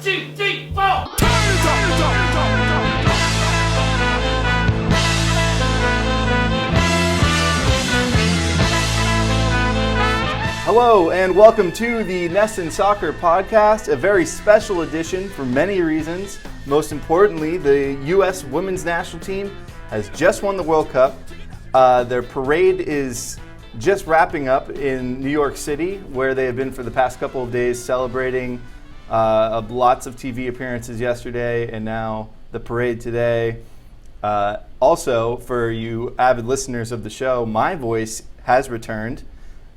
2, 3, 4. Hello and welcome to the NESN Soccer Podcast, a very special edition for many reasons. Most importantly, the U.S. Women's National Team has just won the World Cup. Their parade is just wrapping up in New York City, where they have been for the past couple of days celebrating lots of TV appearances yesterday and now the parade today. Also, for you avid listeners of the show, my voice has returned.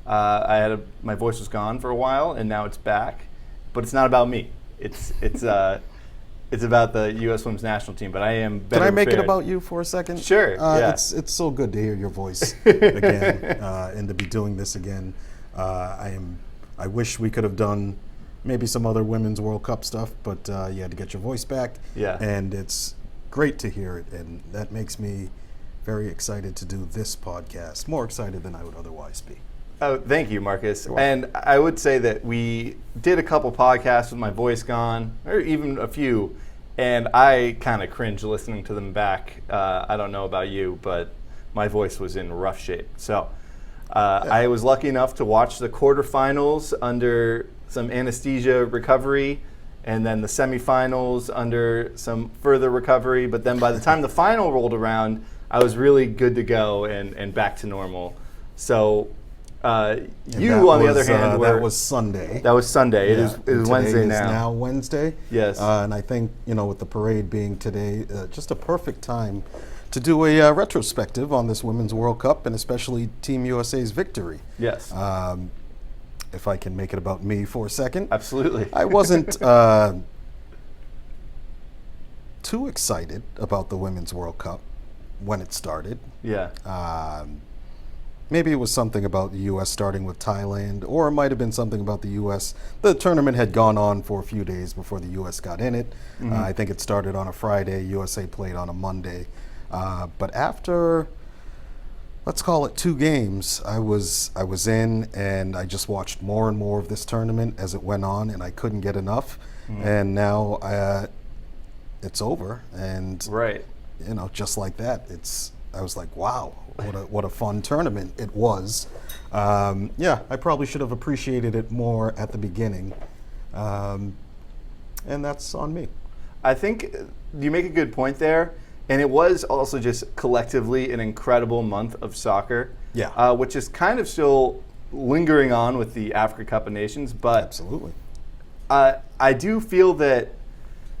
My voice was gone for a while, and now it's back. But it's not about me. It's about the U.S. Women's National Team. But I am better. Can I make prepared. it about you for a second? Sure. Yeah. It's so good to hear your voice again, and to be doing this again. I wish we could have done maybe some other Women's World Cup stuff, but you had to get your voice back. Yeah. And it's great to hear it, and that makes me very excited to do this podcast. More excited than I would otherwise be. Oh, thank you, Marcus. And I would say that we did a couple podcasts with my voice gone, or even a few, and I kind of cringe listening to them back. I don't know about you, but my voice was in rough shape. So I was lucky enough to watch the quarterfinals under some anesthesia recovery, and then the semifinals under some further recovery. But then by the time the final rolled around, I was really good to go and back to normal. So you, on the other hand, that was Sunday. That was Sunday. Yeah. It is Wednesday now. Today is now Wednesday. Yes. And I think, with the parade being today, just a perfect time to do a retrospective on this Women's World Cup, and especially Team USA's victory. Yes. If I can make it about me for a second. Absolutely. I wasn't too excited about the Women's World Cup when it started. Yeah. Maybe it was something about the U.S. starting with Thailand, or it might have been something about the U.S. The tournament had gone on for a few days before the U.S. got in it. Mm-hmm. I think it started on a Friday. USA played on a Monday. But after, let's call it 2 games, I was in, and I just watched more and more of this tournament as it went on, and I couldn't get enough. Mm-hmm. And now it's over, and right. Just like that, I was like, wow, what a fun tournament it was. I probably should have appreciated it more at the beginning, and that's on me. I think you make a good point there, and it was also just collectively an incredible month of soccer. Yeah. Which is kind of still lingering on with the Africa Cup of Nations, but absolutely. I do feel that.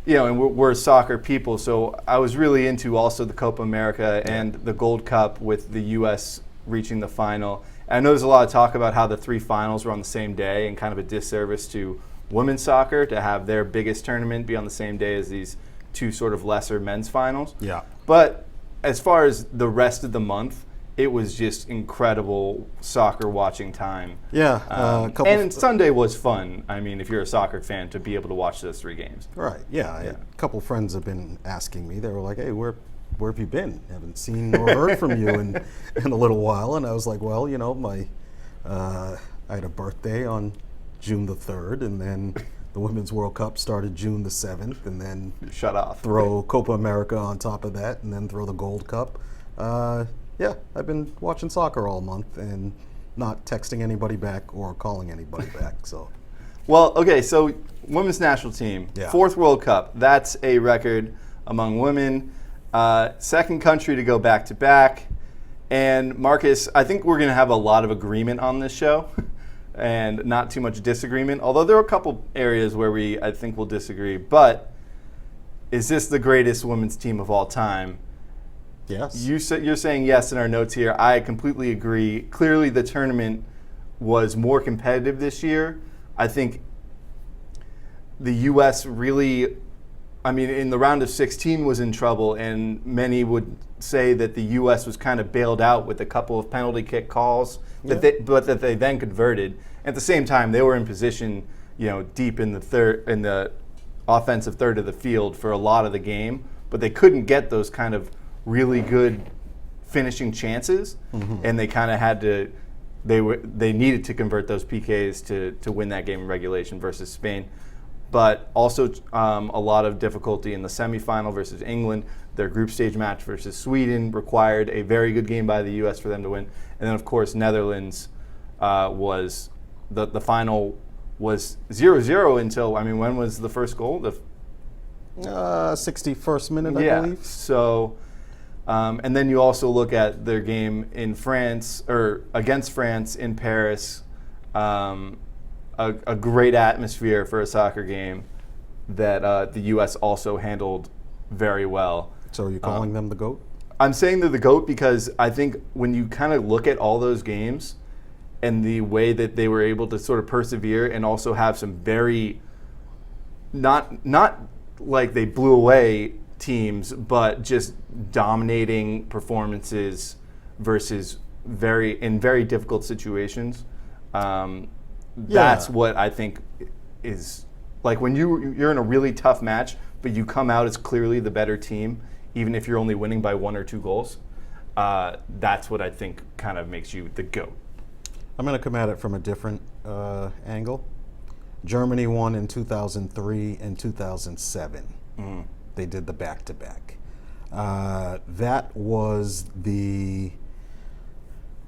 And we're soccer people, so I was really into also the Copa America and the Gold Cup with the U.S. reaching the final. And I know there's a lot of talk about how the 3 finals were on the same day, and kind of a disservice to women's soccer to have their biggest tournament be on the same day as these 2 sort of lesser men's finals. Yeah. But as far as the rest of the month, it was just incredible soccer watching time. Yeah. And Sunday was fun. I mean, if you're a soccer fan, to be able to watch those 3 games. Right. Yeah. A couple friends have been asking me. They were like, "Hey, where have you been? Haven't seen or heard from you in a little while." And I was like, "Well, I had a birthday on June the 3rd, and then the Women's World Cup started June the 7th, and then shut off. Throw Copa America on top of that, and then throw the Gold Cup." Yeah, I've been watching soccer all month and not texting anybody back or calling anybody back. So, well, okay, so Women's National Team, 4th World Cup. That's a record among women. 2nd country to go back-to-back. And Marcus, I think we're going to have a lot of agreement on this show and not too much disagreement, although there are a couple areas where I think we'll disagree. But is this the greatest women's team of all time? Yes. You're saying yes in our notes here. I completely agree. Clearly, the tournament was more competitive this year. I think the U.S. really, in the round of 16 was in trouble, and many would say that the U.S. was kind of bailed out with a couple of penalty kick calls, but that they then converted. At the same time, they were in position, deep in the offensive third of the field for a lot of the game, but they couldn't get those kind of really good finishing chances, and they kind of had to. They needed to convert those PKs to win that game in regulation versus Spain. but also a lot of difficulty in the semifinal versus England. Their group stage match versus Sweden required a very good game by the U.S. for them to win. And then, of course, Netherlands was the final was 0-0 until, when was the first goal? 61st minute, I believe. So, and then you also look at their game in France, or against France in Paris, a great atmosphere for a soccer game that the U.S. also handled very well. So are you calling them the GOAT? I'm saying they're the GOAT because I think when you kind of look at all those games and the way that they were able to sort of persevere and also have some very, not like they blew away teams, but just dominating performances versus very difficult situations. That's what I think is, like, when you're in a really tough match, but you come out as clearly the better team, even if you're only winning by 1 or 2 goals. That's what I think kind of makes you the GOAT. I'm going to come at it from a different angle. Germany won in 2003 and 2007. They did the back-to-back. That was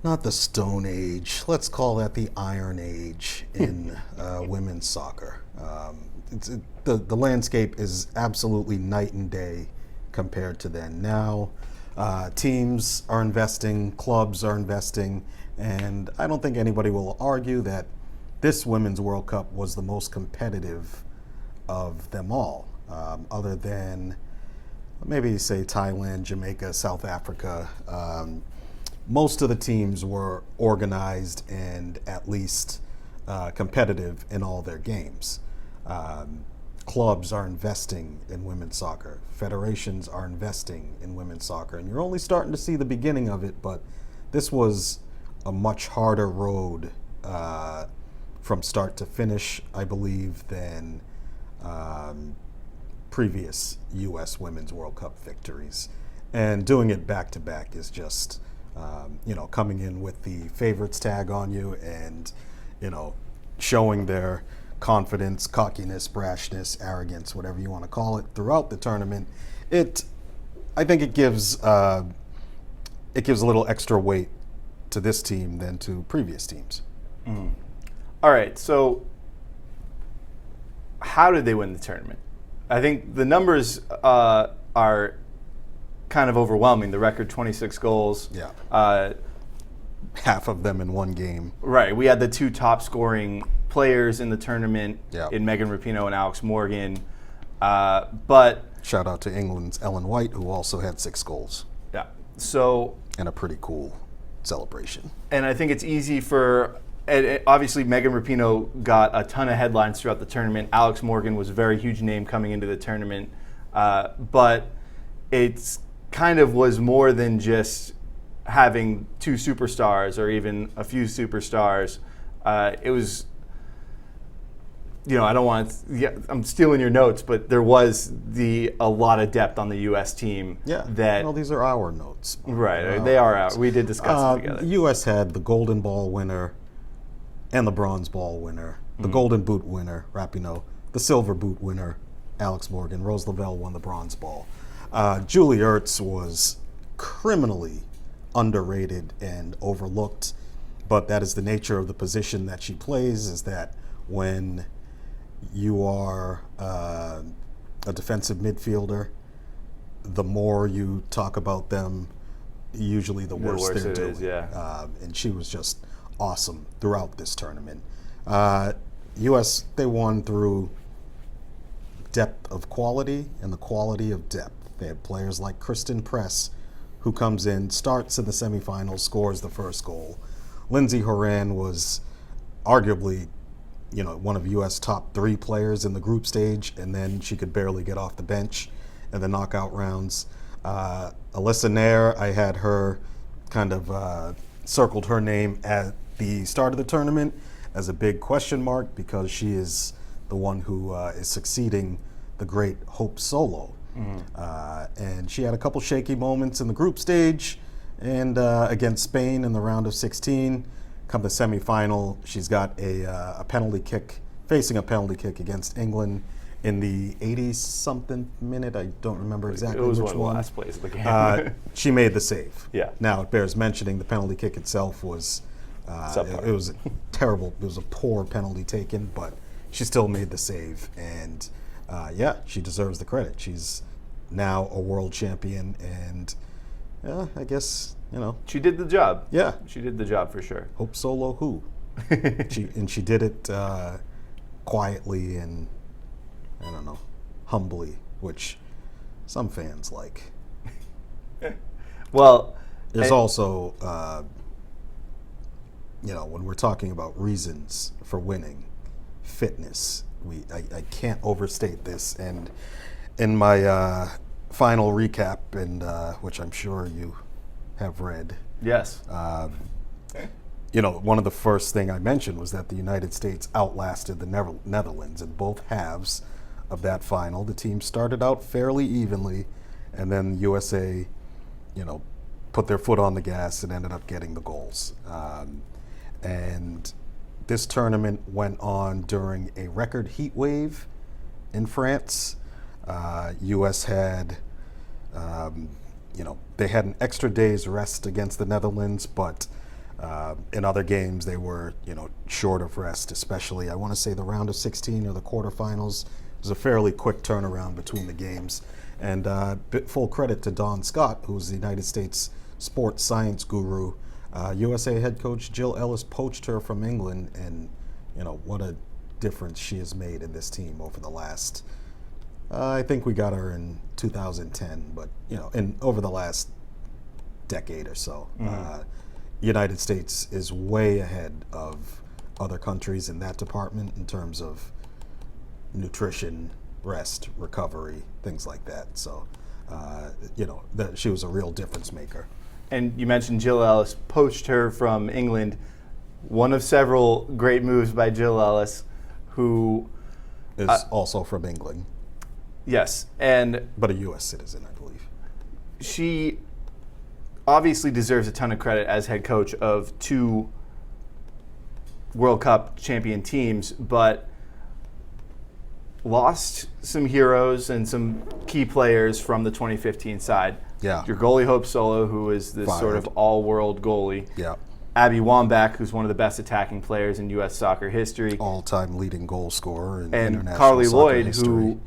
not the Stone Age, let's call that the Iron Age in women's soccer. The landscape is absolutely night and day compared to then. Now, teams are investing, clubs are investing, and I don't think anybody will argue that this Women's World Cup was the most competitive of them all, other than maybe say Thailand, Jamaica, South Africa. Most of the teams were organized and at least competitive in all their games. Clubs are investing in women's soccer. Federations are investing in women's soccer. And you're only starting to see the beginning of it, but this was a much harder road from start to finish, I believe, than previous U.S. Women's World Cup victories. And doing it back-to-back is just, coming in with the favorites tag on you and, showing their confidence, cockiness, brashness, arrogance, whatever you want to call it, throughout the tournament. I think it gives a little extra weight to this team than to previous teams. All right, so how did they win the tournament? I think the numbers are kind of overwhelming. The record, 26 goals. Yeah. Half of them in one game. Right. We had the 2 top scoring players in the tournament in Megan Rapinoe and Alex Morgan. But shout out to England's Ellen White, who also had 6 goals. Yeah. So, and a pretty cool celebration. And I think it's easy for, obviously Megan Rapinoe got a ton of headlines throughout the tournament. Alex Morgan was a very huge name coming into the tournament. But it's kind of was more than just having 2 superstars or even a few superstars. It was, I don't want to, I'm stealing your notes, but there was a lot of depth on the U.S. team. Yeah, these are our notes. Right, they are out. We did discuss it together. The U.S. had the Golden Ball winner and the Bronze Ball winner, the Golden Boot winner, Rapinoe, the Silver Boot winner, Alex Morgan. Rose Lavelle won the Bronze Ball. Julie Ertz was criminally underrated and overlooked, but that is the nature of the position that she plays, is that when you are a defensive midfielder, the more you talk about them, usually the worse they're doing. And she was just awesome throughout this tournament. U.S., they won through depth of quality and the quality of depth. They had players like Kristen Press, who comes in, starts in the semifinals, scores the first goal. Lindsey Horan was arguably, one of U.S. top 3 players in the group stage, and then she could barely get off the bench in the knockout rounds. Alyssa Nair, I had her kind of circled her name at the start of the tournament as a big question mark because she is the one who is succeeding the great Hope Solo. And she had a couple shaky moments in the group stage and against Spain in the round of 16. Come the semifinal, she's got a penalty kick facing a penalty kick against England in the 80-something minute. I don't remember exactly which one. It was one of the last plays of the game. She made the save. Yeah. Now, it bears mentioning the penalty kick itself was it was terrible. It was a poor penalty taken, but she still made the save. And, she deserves the credit. She's now a world champion, and I guess, She did the job. Yeah. She did the job for sure. Hope Solo who? she did it quietly and, I don't know, humbly, which some fans like. Well, there's also, when we're talking about reasons for winning, fitness. I can't overstate this. And in my final recap, and which I'm sure you have read. Yes. One of the first thing I mentioned was that the United States outlasted the Netherlands in both halves of that final. The team started out fairly evenly, and then USA, put their foot on the gas and ended up getting the goals. And this tournament went on during a record heat wave in France. US had, they had an extra day's rest against the Netherlands, but in other games they were, short of rest, especially, I want to say the round of 16 or the quarterfinals. It was a fairly quick turnaround between the games. And full credit to Don Scott, who's the United States sports science guru. USA head coach Jill Ellis poached her from England, and what a difference she has made in this team over the last, I think we got her in 2010, but over the last decade or so. United States is way ahead of other countries in that department in terms of nutrition, rest, recovery, things like that. So, she was a real difference maker. And you mentioned Jill Ellis poached her from England. One of several great moves by Jill Ellis, who is also from England. Yes, but a U.S. citizen, I believe. She obviously deserves a ton of credit as head coach of 2 World Cup champion teams, but lost some heroes and some key players from the 2015 side. Yeah. Your goalie, Hope Solo, who is this Fired. sort of all-world goalie. Yeah. Abby Wambach, who's one of the best attacking players in U.S. soccer history. All-time leading goal scorer in and international Carli soccer Lloyd, history. who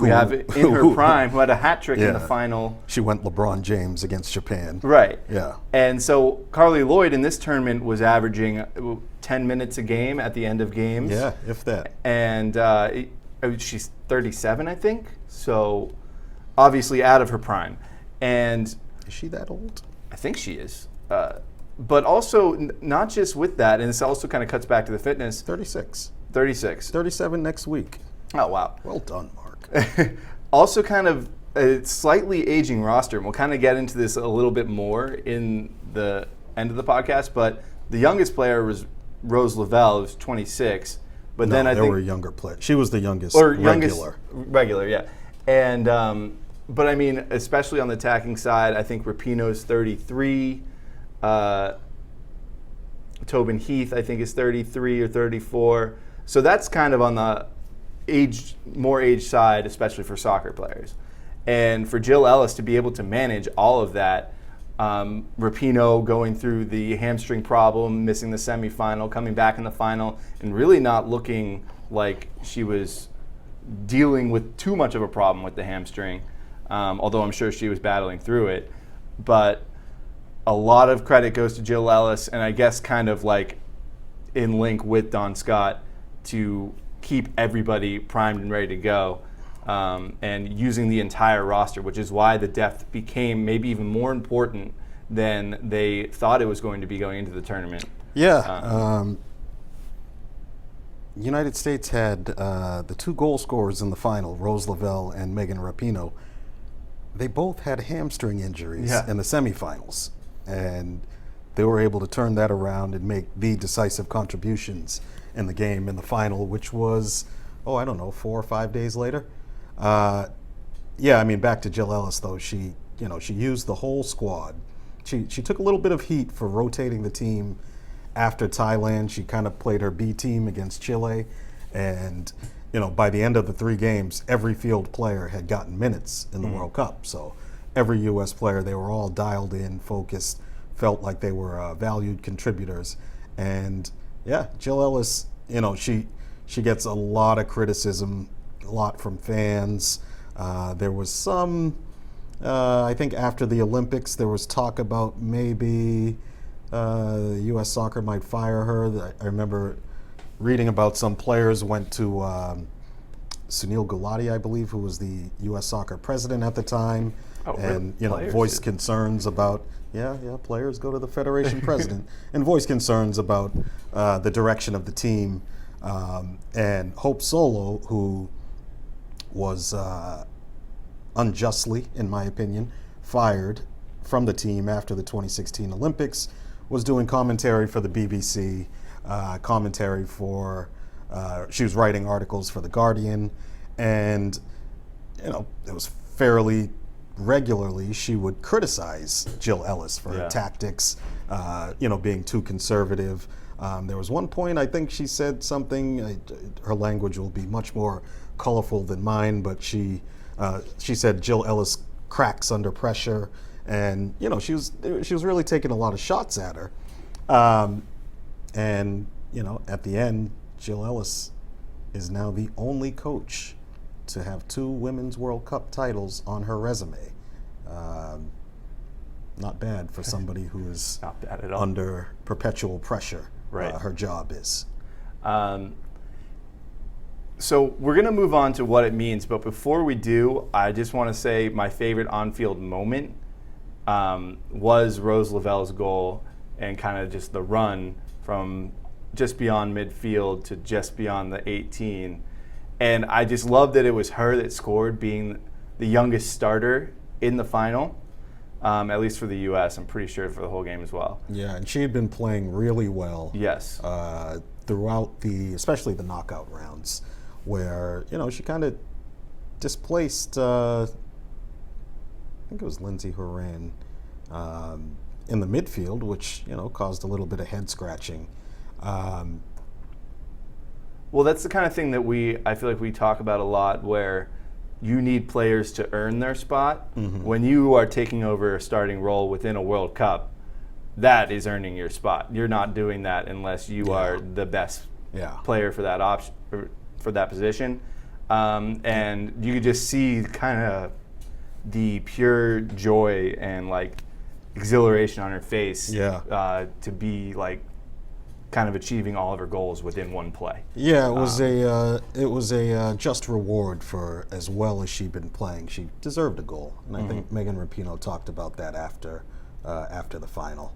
we have in her prime, who had a hat trick in the final. She went LeBron James against Japan. Right. Yeah. And so Carli Lloyd in this tournament was averaging 10 minutes a game at the end of games. Yeah, if that. And she's 37, I think. So obviously out of her prime. And is she that old? I think she is. But also, not just with that, and this also kind of cuts back to the fitness. 36. 36. 37 next week. Oh, wow. Well done, Mark. Also kind of a slightly aging roster, and we'll kind of get into this a little bit more in the end of the podcast, but the youngest player was Rose Lavelle, who's 26. But no, then I think there were younger players. She was the youngest regular, yeah. And but I mean, especially on the attacking side, I think Rapinoe's 33. Tobin Heath, I think, is 33 or 34. So that's kind of on the more age side, especially for soccer players. And for Jill Ellis to be able to manage all of that, Rapinoe going through the hamstring problem, missing the semifinal, coming back in the final, and really not looking like she was dealing with too much of a problem with the hamstring, although I'm sure she was battling through it. But a lot of credit goes to Jill Ellis, and I guess kind of like in link with Don Scott to keep everybody primed and ready to go, and using the entire roster, which is why the depth became maybe even more important than they thought it was going to be going into the tournament. Yeah. United States had the 2 goal scorers in the final, Rose Lavelle and Megan Rapinoe. They both had hamstring injuries in the semifinals, and they were able to turn that around and make the decisive contributions in the game in the final, which was, 4 or 5 days later. Back to Jill Ellis though. She used the whole squad. She took a little bit of heat for rotating the team after Thailand. She kind of played her B team against Chile, And, by the end of the 3 games, every field player had gotten minutes in the World Cup. So every U.S. player, they were all dialed in, focused, felt like they were valued contributors. And yeah, Jill Ellis, she gets a lot of criticism, a lot from fans. There was some, I think after the Olympics, there was talk about maybe U.S. Soccer might fire her. I remember reading about some players went to Sunil Gulati, I believe, who was the U.S. Soccer president at the time, and voiced concerns about players go to the federation president and voiced concerns about the direction of the team. And Hope Solo, who was unjustly, in my opinion, fired from the team after the 2016 Olympics, was doing commentary for the BBC. She was writing articles for The Guardian, and it was fairly regularly she would criticize Jill Ellis for her tactics, being too conservative. There was one point I think she said something, her language will be much more colorful than mine, but she said Jill Ellis cracks under pressure, and she was really taking a lot of shots at her. And, at the end, Jill Ellis is now the only coach to have 2 Women's World Cup titles on her resume. Not bad for somebody who is not bad at all. Under perpetual pressure. Right. Her job is. So we're going to move on to what it means, but before we do, I just want to say my favorite on-field moment was Rose Lavelle's goal and kind of just the run from just beyond midfield to just beyond the 18. And I just love that it was her that scored, being the youngest starter in the final, at least for the U.S. I'm pretty sure for the whole game as well. Yeah, and she had been playing really well. Yes. Throughout especially the knockout rounds, where, she kind of displaced, I think it was Lindsay Horan, in the midfield, which, caused a little bit of head scratching. Well, that's the kind of thing that I feel like we talk about a lot, where you need players to earn their spot. Mm-hmm. When you are taking over a starting role within a World Cup, that is earning your spot. You're not doing that unless you are the best player for that option, for that position. And you could just see kind of the pure joy and exhilaration on her face to be kind of achieving all of her goals within one play. Yeah, it was a just reward for as well as she'd been playing. She deserved a goal, and I think Megan Rapinoe talked about that after the final.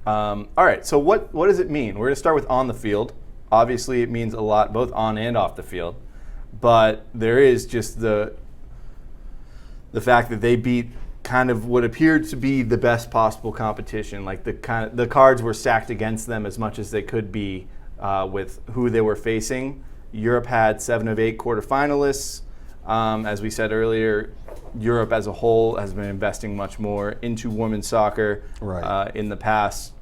All right, so what does it mean? We're going to start with on the field. Obviously, it means a lot both on and off the field, but there is just the fact that they beat kind of what appeared to be the best possible competition. The cards were stacked against them as much as they could be with who they were facing. Europe had 7 of 8 quarterfinalists. As we said earlier, Europe as a whole has been investing much more into women's soccer in the past,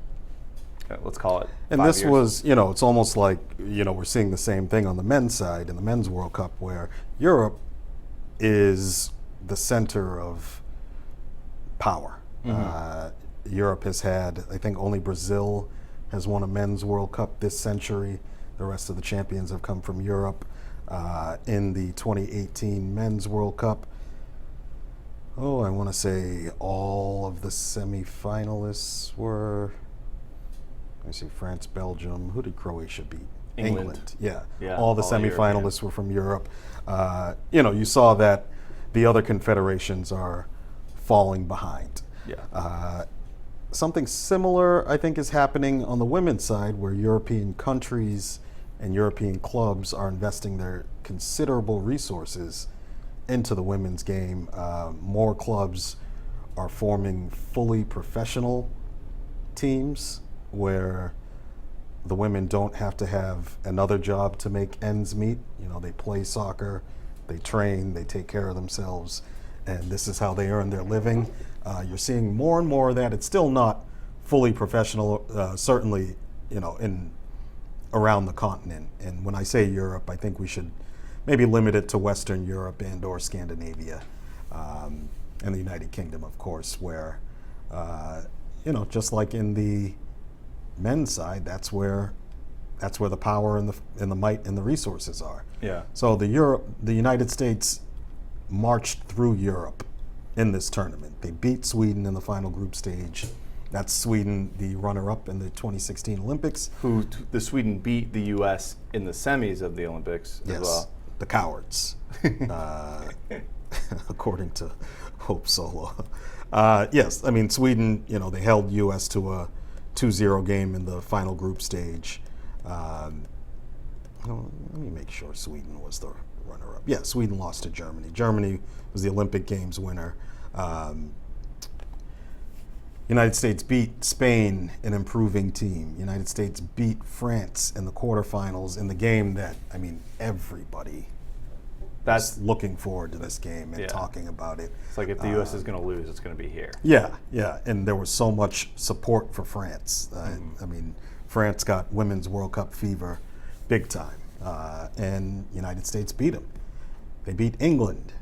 let's call it 5 And this years. was, it's almost like, we're seeing the same thing on the men's side in the Men's World Cup, where Europe is the center of power. Mm-hmm. Europe has had, I think only Brazil has won a Men's World Cup this century. The rest of the champions have come from Europe. In the 2018 Men's World Cup, I want to say all of the semifinalists were, France, Belgium. Who did Croatia beat? England. Yeah. All the semifinalists were from Europe. You saw that the other confederations are falling behind. Something similar, I think, is happening on the women's side, where European countries and European clubs are investing their considerable resources into the women's game. More clubs are forming fully professional teams where the women don't have to have another job to make ends meet. They play soccer, they train, they take care of themselves, and this is how they earn their living. You're seeing more and more of that. It's still not fully professional, certainly, in around the continent. And when I say Europe, I think we should maybe limit it to Western Europe and or Scandinavia, and the United Kingdom, of course, where, just like in the men's side, that's where the power and the might and the resources are. Yeah. So the United States marched through Europe in this tournament. They beat Sweden in the final group stage. That's Sweden, the runner-up in the 2016 Olympics. The Sweden beat the U.S. in the semis of the Olympics as well. The cowards, according to Hope Solo. Yes, I mean, Sweden, they held U.S. to a 2-0 game in the final group stage. Let me make sure Sweden was the runner-up. Yeah, Sweden lost to Germany. Germany was the Olympic Games winner. United States beat Spain, an improving team. United States beat France in the quarterfinals in the game that, everybody that's looking forward to this game and talking about it. It's like if the U.S. is going to lose, it's going to be here. Yeah, and there was so much support for France. France got Women's World Cup fever big time, and United States beat them. They beat England,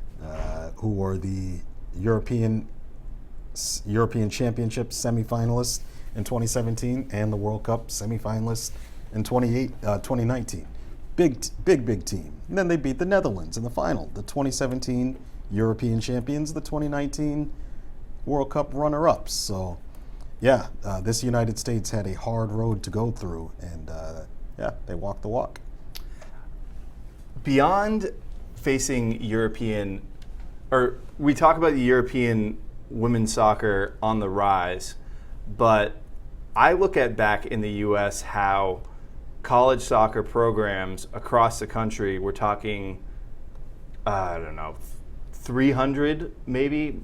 who were the European Championship semifinalists in 2017 and the World Cup semifinalists in 2019. Big team. And then they beat the Netherlands in the final, the 2017 European champions, the 2019 World Cup runner-ups. So, this United States had a hard road to go through, and they walked the walk. Beyond facing European, or we talk about the European women's soccer on the rise, but I look at back in the U.S. how college soccer programs across the country, we're talking, 300 maybe,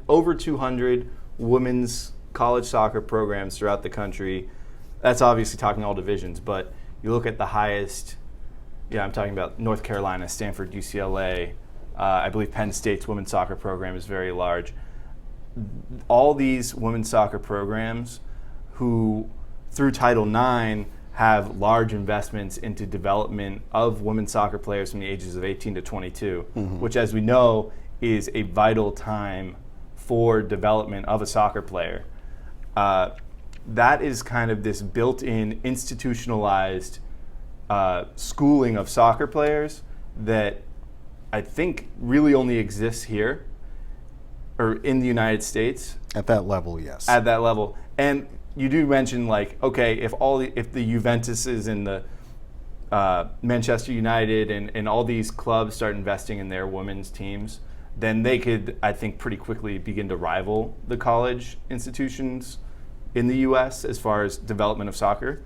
over 200 women's college soccer programs throughout the country. That's obviously talking all divisions, but you look at the highest, I'm talking about North Carolina, Stanford, UCLA, I believe Penn State's women's soccer program is very large. All these women's soccer programs who, through Title IX, have large investments into development of women's soccer players from the ages of 18 to 22, which, as we know, is a vital time for development of a soccer player. That is kind of this built-in, institutionalized schooling of soccer players that I think really only exists here, or in the United States. At that level, yes. At that level. And you do mention, if the Juventuses and the Manchester United and all these clubs start investing in their women's teams, then they could, I think, pretty quickly begin to rival the college institutions in the U.S. as far as development of soccer.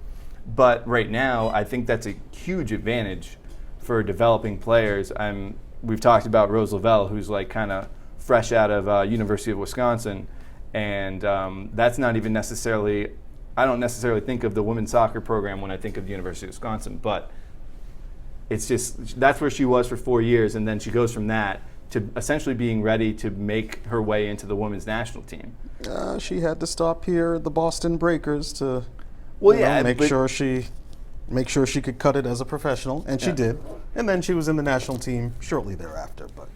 But right now, I think that's a huge advantage for developing players. We've talked about Rose Lavelle, who's kind of fresh out of University of Wisconsin, and that's not even necessarily, I don't necessarily think of the women's soccer program when I think of the University of Wisconsin, but it's just, that's where she was for 4 years, and then she goes from that to essentially being ready to make her way into the women's national team. She had to stop here at the Boston Breakers to make sure she could cut it as a professional, and she did. And then she was in the national team shortly thereafter, but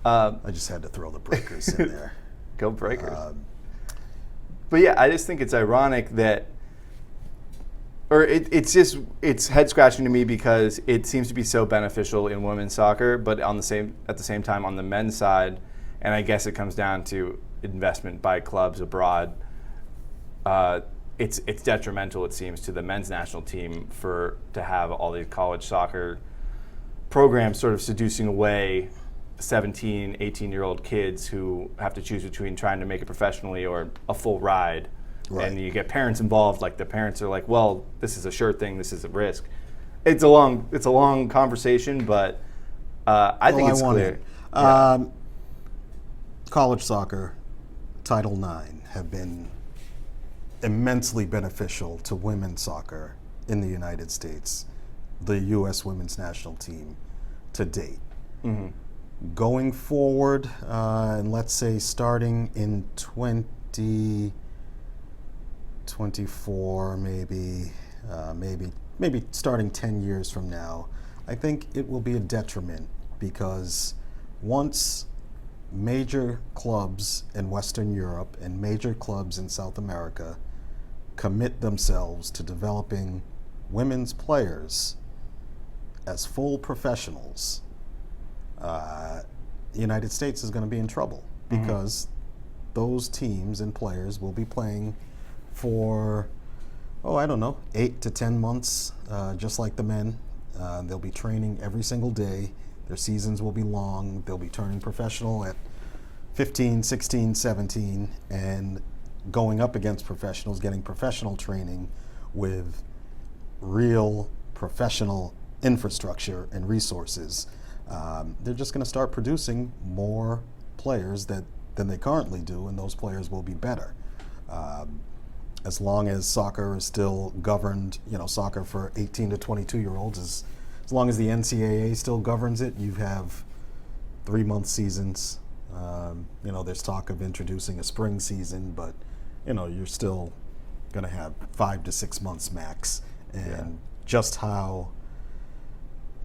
I just had to throw the Breakers in there. Go Breakers. But I just think it's ironic that, or it's head scratching to me because it seems to be so beneficial in women's soccer, but at the same time on the men's side, and I guess it comes down to investment by clubs abroad. It's detrimental, it seems, to the men's national team to have all these college soccer programs sort of seducing away 17, 18-year-old kids who have to choose between trying to make it professionally or a full ride. Right. And you get parents involved, the parents are like, well, this is a sure thing, this is a risk. It's a long conversation, but I think it's clear. College soccer, Title IX, have been immensely beneficial to women's soccer in the United States, the U.S. women's national team to date. Mm-hmm. Going forward, and let's say starting in 2024, maybe maybe starting 10 years from now, I think it will be a detriment, because once major clubs in Western Europe and major clubs in South America commit themselves to developing women's players as full professionals, the United States is going to be in trouble, because those teams and players will be playing for, I don't know, 8 to 10 months, just like the men. They'll be training every single day. Their seasons will be long. They'll be turning professional at 15, 16, 17, and going up against professionals, getting professional training with real professional infrastructure and resources. They're just going to start producing more players than they currently do, and those players will be better. As long as soccer is still governed, soccer for 18 to 22-year-olds, as long as the NCAA still governs it, you have 3-month seasons. There's talk of introducing a spring season, but you're still going to have 5 to 6 months max. And just how,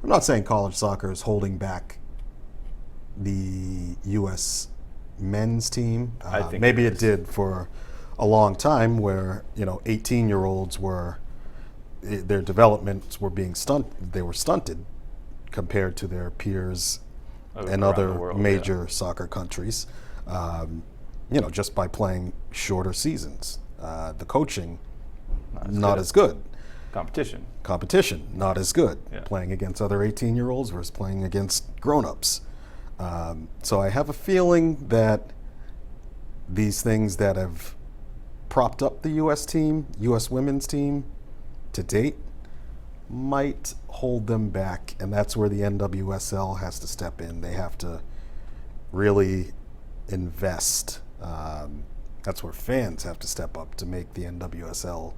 I'm not saying college soccer is holding back the U.S. men's team. I think maybe it did for a long time, where 18-year-olds their developments were being stunted. They were stunted compared to their peers in other major soccer countries. Just by playing shorter seasons. The coaching not as good. Competition not as good. Yeah. Playing against other 18-year-olds versus playing against grown-ups. So I have a feeling that these things that have propped up the U.S. women's team to date, might hold them back, and that's where the NWSL has to step in. They have to really invest. That's where fans have to step up to make the NWSL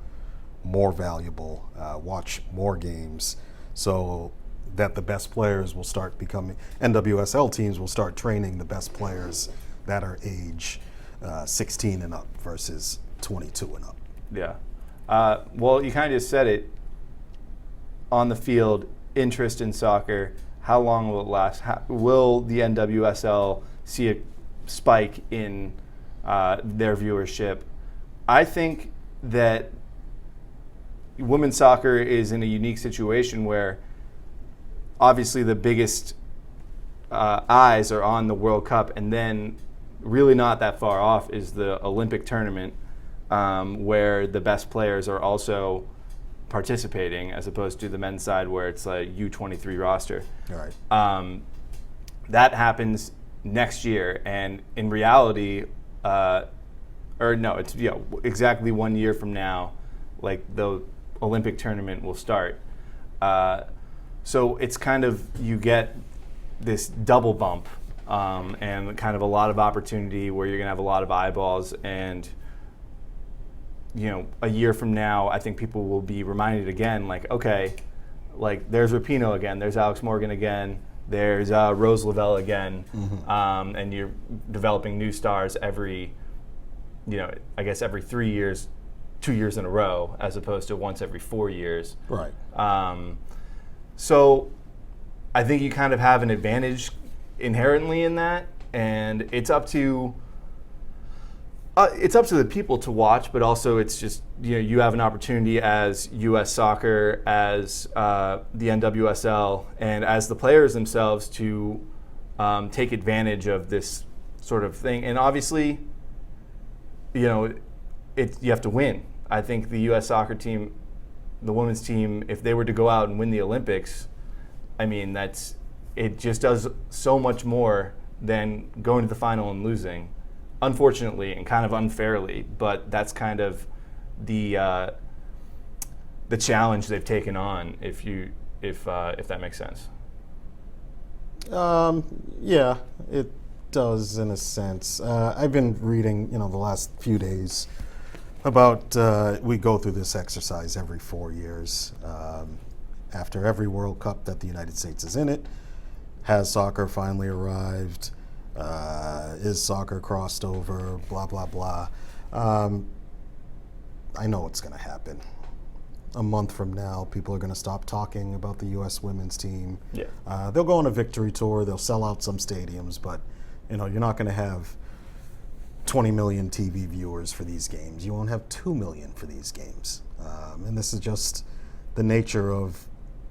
more valuable, watch more games, so that the best players will start becoming, NWSL teams will start training the best players that are age 16 and up versus 22 and up. Yeah. Well, you kind of just said it. On the field, interest in soccer, how long will it last? Will the NWSL see a spike in their viewership? I think that women's soccer is in a unique situation where obviously the biggest eyes are on the World Cup, and then really not that far off is the Olympic tournament, where the best players are also participating, as opposed to the men's side where it's a U23 roster. All right. That happens next year, and in reality, it's exactly 1 year from now, like the Olympic tournament will start. So it's kind of, you get this double bump, and kind of a lot of opportunity where you're going to have a lot of eyeballs, and a year from now, I think people will be reminded again, like, okay, like there's Rapinoe again, there's Alex Morgan again, there's Rose Lavelle again, and you're developing new stars every 3 years, 2 years in a row, as opposed to once every 4 years. Right. So I think you kind of have an advantage inherently in that, and it's up to the people to watch, but also it's just, you have an opportunity as U.S. Soccer, as the NWSL, and as the players themselves to take advantage of this sort of thing. And obviously, you have to win. I think the U.S. soccer team, the women's team, if they were to go out and win the Olympics, I mean, it just does so much more than going to the final and losing. Unfortunately, and kind of unfairly, but that's kind of the challenge they've taken on. If that makes sense. Yeah, it does in a sense. I've been reading, the last few days about. We go through this exercise every 4 years. After every World Cup that the United States is in it, has soccer finally arrived? Is soccer crossed over? Blah, blah, blah. I know what's going to happen. a month from now, people are going to stop talking about the U.S. women's team. Yeah. They'll go on a victory tour. They'll sell out some stadiums, but you're not going to have 20 million TV viewers for these games. You won't have 2 million for these games. And this is just the nature of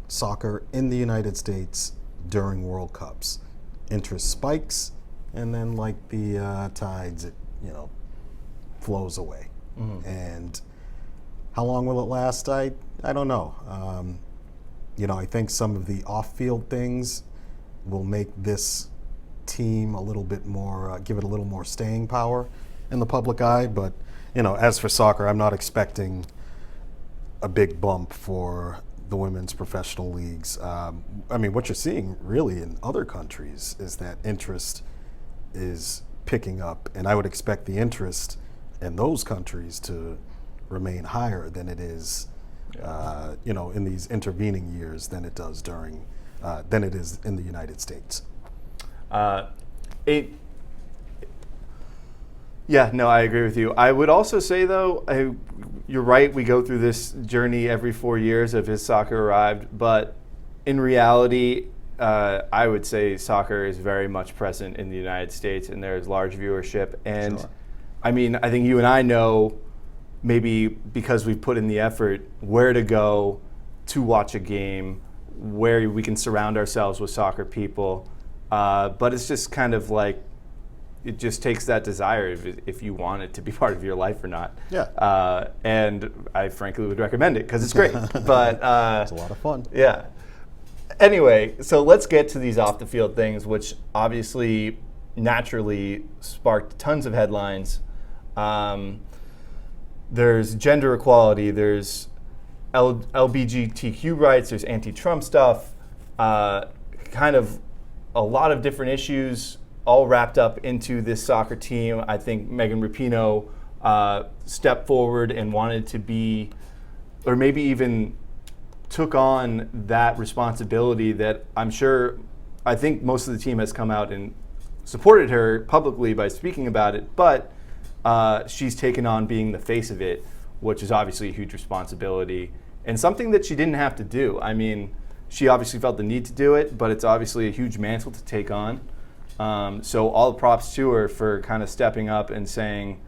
soccer in the United States during World Cups. Interest spikes, and then like the tides, it flows away. Mm-hmm. And how long will it last? I don't know. I think some of the off-field things will make this team a little bit more, give it a little more staying power in the public eye. But, as for soccer, I'm not expecting a big bump for the women's professional leagues. What you're seeing really in other countries is that interest is picking up, and I would expect the interest in those countries to remain higher than it is, in these intervening years than it does than it is in the United States. Yeah, no, I agree with you. I would also say, though, you're right, we go through this journey every 4 years of has soccer arrived, but in reality, I would say soccer is very much present in the United States, and there's large viewership. And Sure. I think you and I know, maybe because we've put in the effort, where to go to watch a game, where we can surround ourselves with soccer people. But it's just kind of like, it just takes that desire if you want it to be part of your life or not. Yeah. And I frankly would recommend it because it's great. But it's a lot of fun. Yeah. Anyway, so let's get to these off the field things, which obviously naturally sparked tons of headlines. There's gender equality, there's LGBTQ rights, there's anti-Trump stuff, kind of a lot of different issues all wrapped up into this soccer team. I think Megan Rapinoe stepped forward and wanted to be, or maybe even took on that responsibility that I think most of the team has come out and supported her publicly by speaking about it, but she's taken on being the face of it, which is obviously a huge responsibility and something that she didn't have to do. She obviously felt the need to do it, but it's obviously a huge mantle to take on. So all the props to her for kind of stepping up and saying,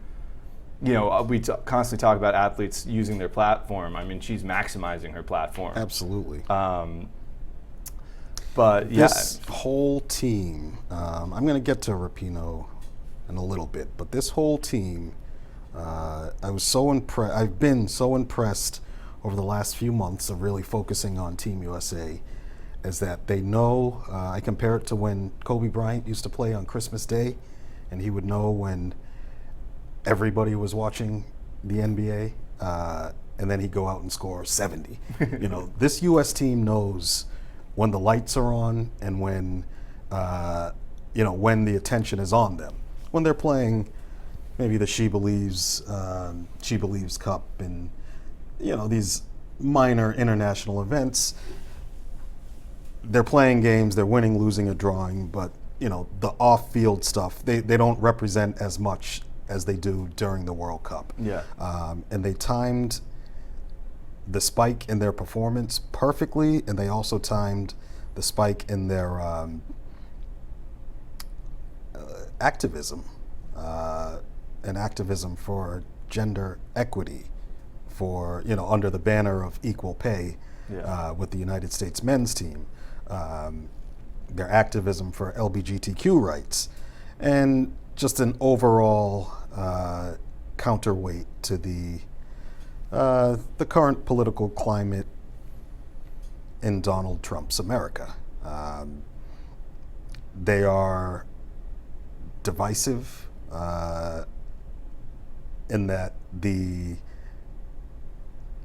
we constantly talk about athletes using their platform. She's maximizing her platform. Absolutely. But yeah. This whole team, I'm going to get to Rapinoe in a little bit, but this whole team, I've been so impressed over the last few months of really focusing on Team USA, is that they know, I compare it to when Kobe Bryant used to play on Christmas Day, and he would know when everybody was watching the NBA, and then he'd go out and score 70. This U.S. team knows when the lights are on and when the attention is on them. When they're playing maybe the She Believes Cup and these minor international events, they're playing games, they're winning, losing, or drawing, but the off-field stuff, they don't represent as much as they do during the World Cup. Yeah. And they timed the spike in their performance perfectly, and they also timed the spike in their activism, and activism for gender equity, for under the banner of equal pay. Yeah. With the United States men's team, their activism for LGBTQ rights, and just an overall counterweight to the current political climate in Donald Trump's America. They are divisive in that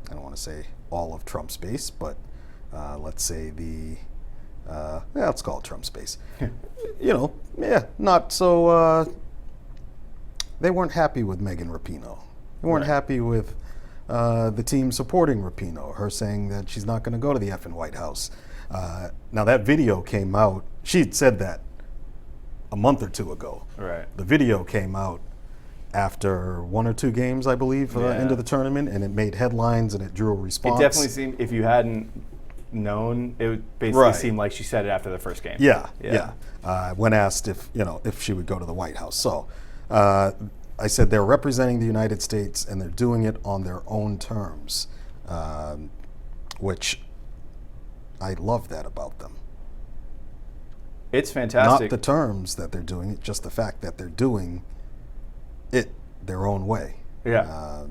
I don't want to say all of Trump's base, but let's say let's call it Trump's base. Not so. They weren't happy with Megan Rapinoe. They weren't happy with the team supporting Rapinoe, her saying that she's not going to go to the effing White House. Now that video came out. She'd said that a month or two ago. Right. The video came out after 1 or 2 games, I believe, into the tournament, and it made headlines and it drew a response. It definitely seemed, if you hadn't known, it would basically seem like she said it after the first game. Yeah. When asked if she would go to the White House. So I said they're representing the United States and they're doing it on their own terms, which I love that about them. It's fantastic. Not the terms that they're doing it, just the fact that they're doing it their own way. Yeah.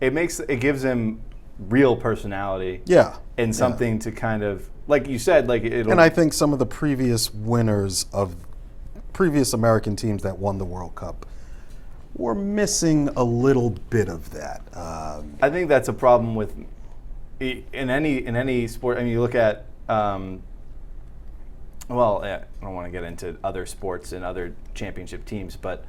It gives them real personality. Yeah. And something to kind of, like you said, like it'll. And I think some of the previous winners of previous American teams that won the World Cup were missing a little bit of that. I think that's a problem with in any sport. I mean, you look at. Well, I don't want to get into other sports and other championship teams, but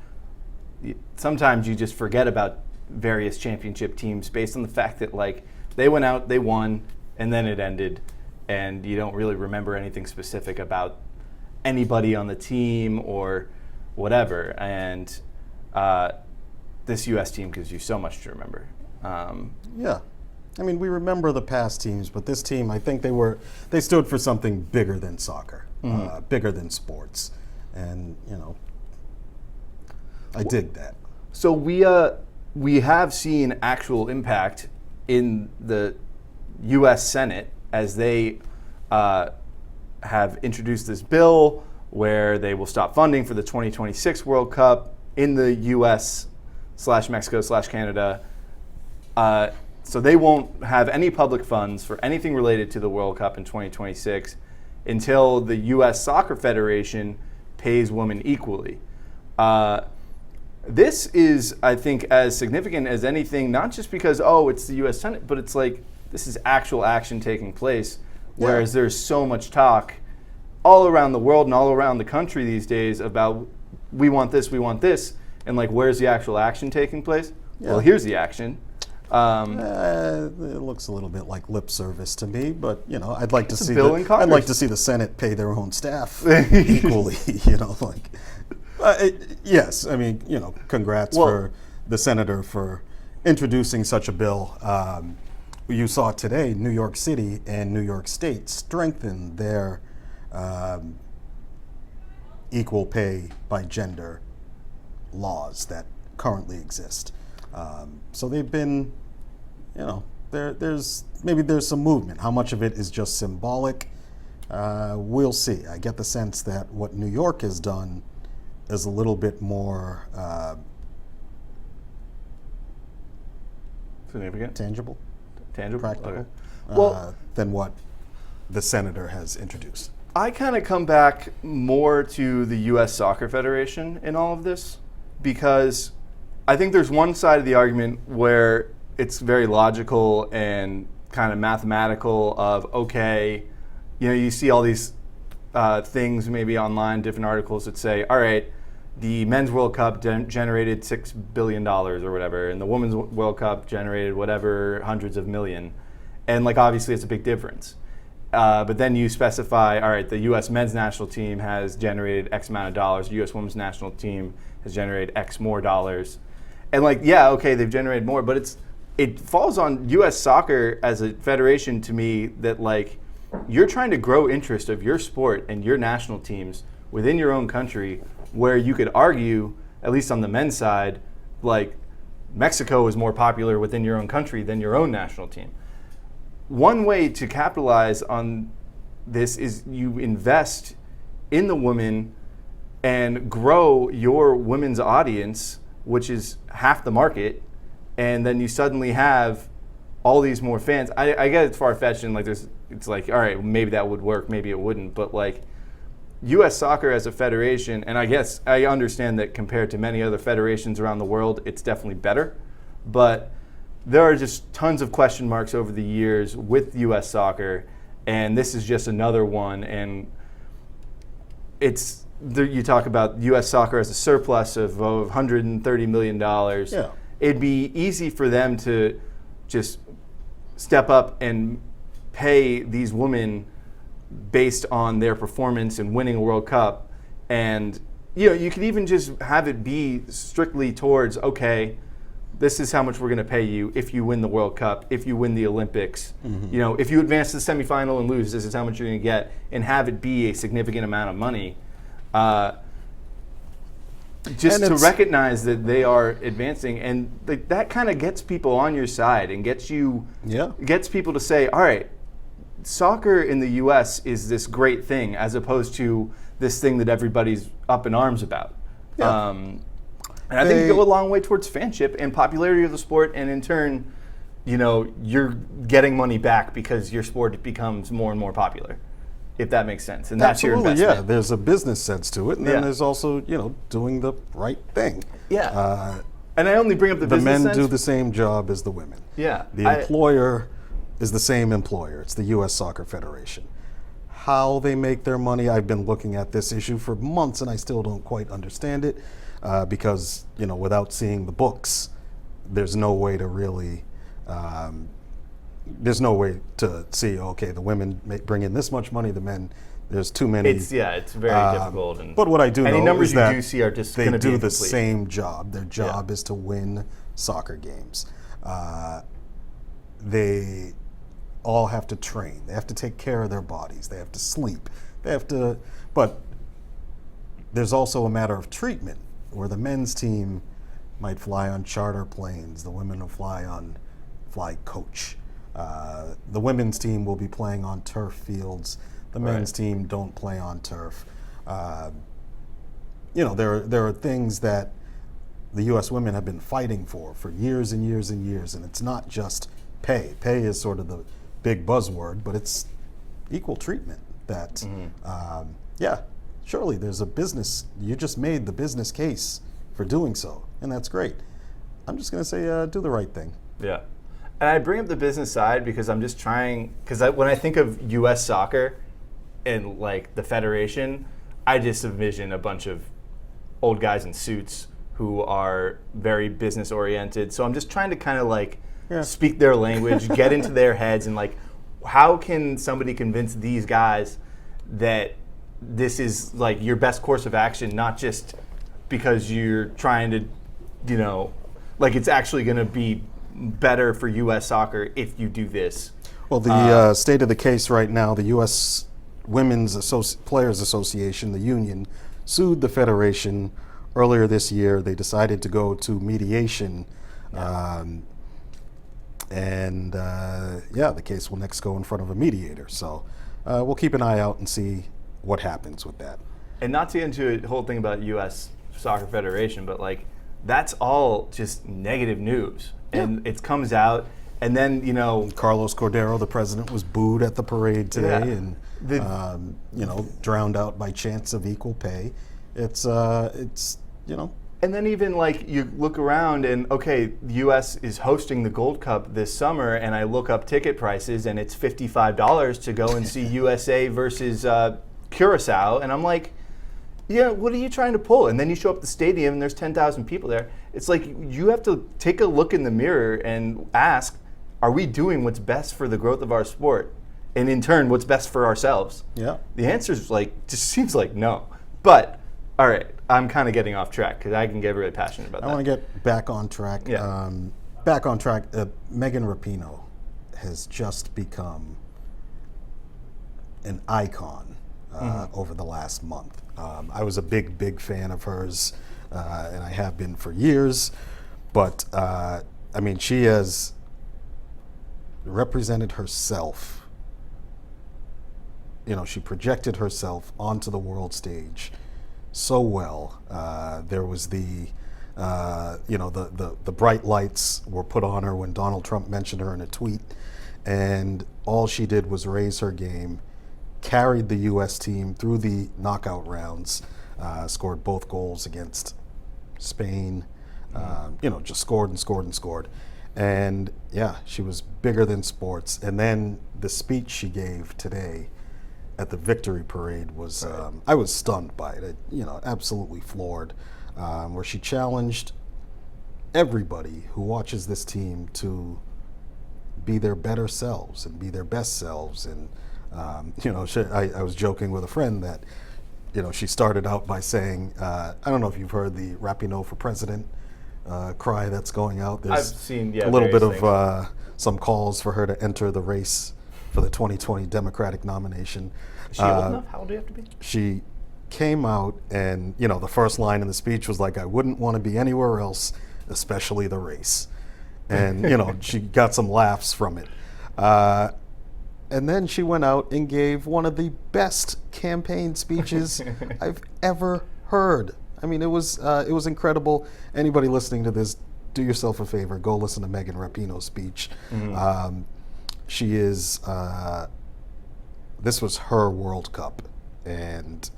sometimes you just forget about various championship teams based on the fact that, like, they went out, they won, and then it ended, and you don't really remember anything specific about anybody on the team or whatever. And this U.S. team gives you so much to remember. Yeah. I mean, we remember the past teams, but this team, I think they stood for something bigger than soccer, bigger than sports, and I dig that. So we have seen actual impact in the U.S. Senate as they have introduced this bill where they will stop funding for the 2026 World Cup in the U.S./Mexico/Canada. So they won't have any public funds for anything related to the World Cup in 2026 until the U.S. Soccer Federation pays women equally. This is, I think, as significant as anything, not just because, it's the U.S. Senate, but it's like this is actual action taking place, whereas there's so much talk all around the world and all around the country these days about we want this, and like where's the actual action taking place? Yeah. Well, here's the action. It looks a little bit like lip service to me, but I'd like to see the Senate pay their own staff equally. Yes, I mean, congrats for the senator for introducing such a bill. You saw today New York City and New York State strengthen their equal pay by gender laws that currently exist. So they've been, there's some movement. How much of it is just symbolic? We'll see. I get the sense that what New York has done is a little bit more significant, tangible, practical, than what the senator has introduced. I kind of come back more to the U.S. Soccer Federation in all of this because I think there's one side of the argument where it's very logical and kind of mathematical of, you see all these things maybe online, different articles that say, all right, the men's World Cup generated $6 billion or whatever, and the women's World Cup generated whatever, hundreds of million. And like obviously it's a big difference. But then you specify, all right, the U.S. men's national team has generated X amount of dollars, the U.S. women's national team has generated X more dollars. And they've generated more, but it falls on U.S. soccer as a federation to me that you're trying to grow interest of your sport and your national teams within your own country, where you could argue, at least on the men's side, Mexico is more popular within your own country than your own national team. One way to capitalize on this is you invest in the women and grow your women's audience, which is half the market, and then you suddenly have all these more fans. I get it's far-fetched and it's all right, maybe that would work, maybe it wouldn't, but U.S. soccer as a federation, and I guess I understand that compared to many other federations around the world, it's definitely better, but there are just tons of question marks over the years with U.S. soccer, and this is just another one, and you talk about U.S. soccer as a surplus of $130 million. Yeah. It'd be easy for them to just step up and pay these women based on their performance in winning a World Cup, and you could even just have it be strictly towards, okay, this is how much we're going to pay you if you win the World Cup, if you win the Olympics. If you advance to the semifinal and lose, this is how much you're going to get, and have it be a significant amount of money. Just to recognize that they are advancing, and that kind of gets people on your side and gets people to say, all right, soccer in the U.S. is this great thing, as opposed to this thing that everybody's up in arms about. Yeah. And I think you go a long way towards fanship and popularity of the sport, and in turn, you're getting money back because your sport becomes more and more popular, if that makes sense. And that's your investment. Yeah. There's a business sense to it, and then there's also, doing the right thing. Yeah. And I only bring up the business sense. The men do the same job as the women. Yeah. The employer is the same employer. It's the U.S. Soccer Federation. How they make their money, I've been looking at this issue for months, and I still don't quite understand it. Because without seeing the books, there's no way to really, there's no way to see. Okay, the women bring in this much money, the men, there's too many. It's very difficult. But what I do know numbers is that you do see are just they going to be do the incomplete. same job. Their job is to win soccer games. They all have to train. They have to take care of their bodies. They have to sleep. They have to, but there's also a matter of treatment, where the men's team might fly on charter planes, the women will fly coach. The women's team will be playing on turf fields. The men's team don't play on turf. There are things that the U.S. women have been fighting for years and years and years, and it's not just pay. Pay is sort of the big buzzword, but it's equal treatment. That, surely there's a business. You just made the business case for doing so, and that's great. I'm just going to say, do the right thing. Yeah. And I bring up the business side because I'm just trying, because when I think of U.S. soccer and like the federation, I just envision a bunch of old guys in suits who are very business oriented. So I'm just trying to kind of speak their language, get into their heads, and how can somebody convince these guys that this is like your best course of action, not just because you're trying to, it's actually going to be better for U.S. soccer if you do this. Well, the state of the case right now, the U.S. Women's Players Association, the union, sued the federation earlier this year. They decided to go to mediation. The case will next go in front of a mediator. So we'll keep an eye out and see what happens with that. And not to get into a whole thing about U.S. Soccer Federation, but that's all just negative news. And it comes out, and then, Carlos Cordero, the president, was booed at the parade today and, drowned out by chants of equal pay. It's. And then even you look around and, okay, the U.S. is hosting the Gold Cup this summer, and I look up ticket prices, and it's $55 to go and see USA versus Curacao, and I'm like, what are you trying to pull? And then you show up at the stadium, and there's 10,000 people there. It's like you have to take a look in the mirror and ask, are we doing what's best for the growth of our sport? And in turn, what's best for ourselves? Yeah. The answer is just seems like no. But, all right, I'm kind of getting off track because I can get really passionate about that. I want to get back on track. Yeah. Megan Rapinoe has just become an icon over the last month. I was a big fan of hers, and I have been for years. But, she has represented herself. She projected herself onto the world stage so well. There was the bright lights were put on her when Donald Trump mentioned her in a tweet, and all she did was raise her game, carried the U.S. team through the knockout rounds, scored both goals against Spain, just scored and scored and scored. And she was bigger than sports. And then the speech she gave today at the victory parade was, I was stunned by it, absolutely floored, where she challenged everybody who watches this team to be their better selves and be their best selves. And I was joking with a friend that she started out by saying, I don't know if you've heard the Rapinoe for president cry that's going out. I've seen, a little bit of some calls for her to enter the race for the 2020 Democratic nomination. Is she old enough? How old do you have to be? She came out and, the first line in the speech was like, I wouldn't want to be anywhere else, especially the race. And, she got some laughs from it. And then she went out and gave one of the best campaign speeches I've ever heard. I mean, it was incredible. Anybody listening to this, do yourself a favor, go listen to Megan Rapinoe's speech. Mm-hmm. She is, this was her World Cup, and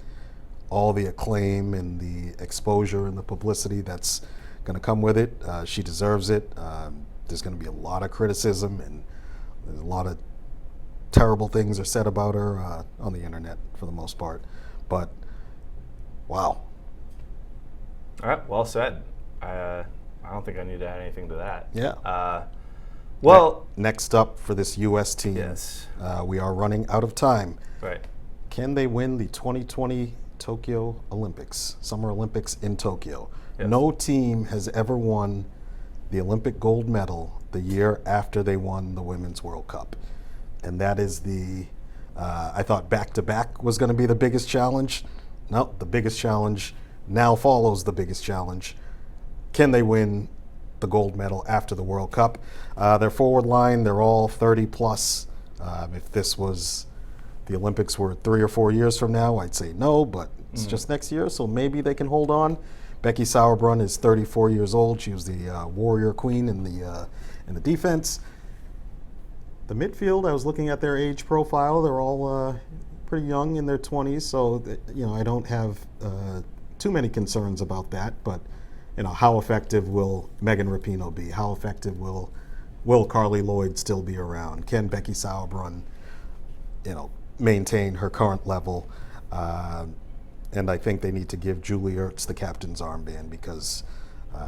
all the acclaim and the exposure and the publicity that's going to come with it, she deserves it. There's going to be a lot of criticism, and there's a lot of terrible things are said about her on the internet for the most part. But, wow. All right, well said. I don't think I need to add anything to that. Yeah. Well, next up for this U.S. team, yes. We are running out of time. Right. Can they win the 2020 Tokyo Olympics, Summer Olympics in Tokyo? Yes. No team has ever won the Olympic gold medal the year after they won the Women's World Cup. And that is I thought back-to-back was going to be the biggest challenge. No, the biggest challenge now follows the biggest challenge. Can they win the gold medal after the World Cup? Their forward line, they're all 30 plus. If this was the Olympics were 3 or 4 years from now, I'd say no, but it's just next year, so maybe they can hold on. Becky Sauerbrunn is 34 years old. She was the warrior queen in the defense. The midfield, I was looking at their age profile. They're all pretty young, in their 20s, so I don't have too many concerns about that. But how effective will Megan Rapinoe be? How effective will Carli Lloyd still be around? Can Becky Sauerbrunn, maintain her current level? And I think they need to give Julie Ertz the captain's armband because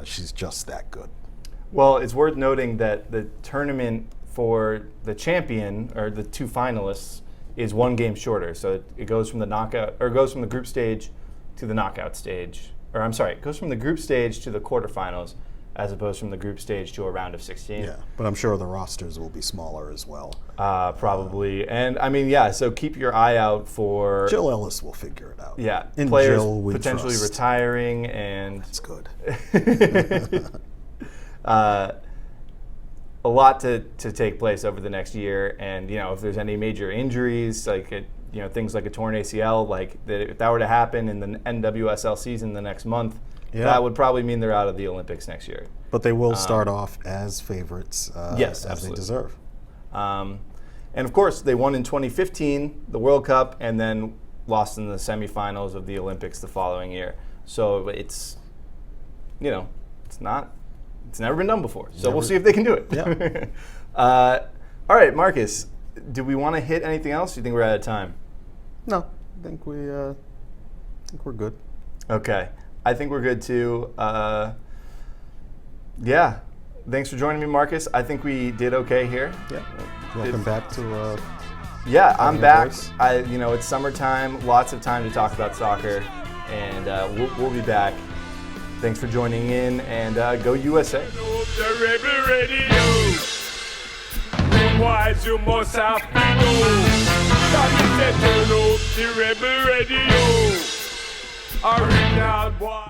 she's just that good. Well, it's worth noting that the tournament for the champion or the two finalists is one game shorter. So it goes from the knockout, or it goes from the group stage to the knockout stage. Or I'm sorry, it goes from the group stage to the quarterfinals as opposed from the group stage to a round of 16. Yeah, but I'm sure the rosters will be smaller as well. Probably. And I mean, yeah, so keep your eye out for Jill Ellis will figure it out. Yeah, In players Jill we potentially trust. retiring and That's good. a lot to take place over the next year, and if there's any major injuries, like things like a torn ACL, like that, if that were to happen in the NWSL season the next month, that would probably mean they're out of the Olympics next year. But they will start off as favorites, yes, as absolutely. they deserve. And of course, they won in 2015 the World Cup, and then lost in the semifinals of the Olympics the following year. So it's never been done before. So we'll see if they can do it. Yeah. All right, Marcus, do we want to hit anything else? Do you think we're out of time? No, I think we're good. Okay. I think we're good too. Yeah. Thanks for joining me, Marcus. I think we did okay here. Yeah. Welcome back to. Yeah, I'm back. Voice. It's summertime. Lots of time to talk about soccer, and we'll be back. Thanks for joining in, and go USA. The Rebel Radio. Wise, you must have to know. Turn up the Rebel Radio. Original boy.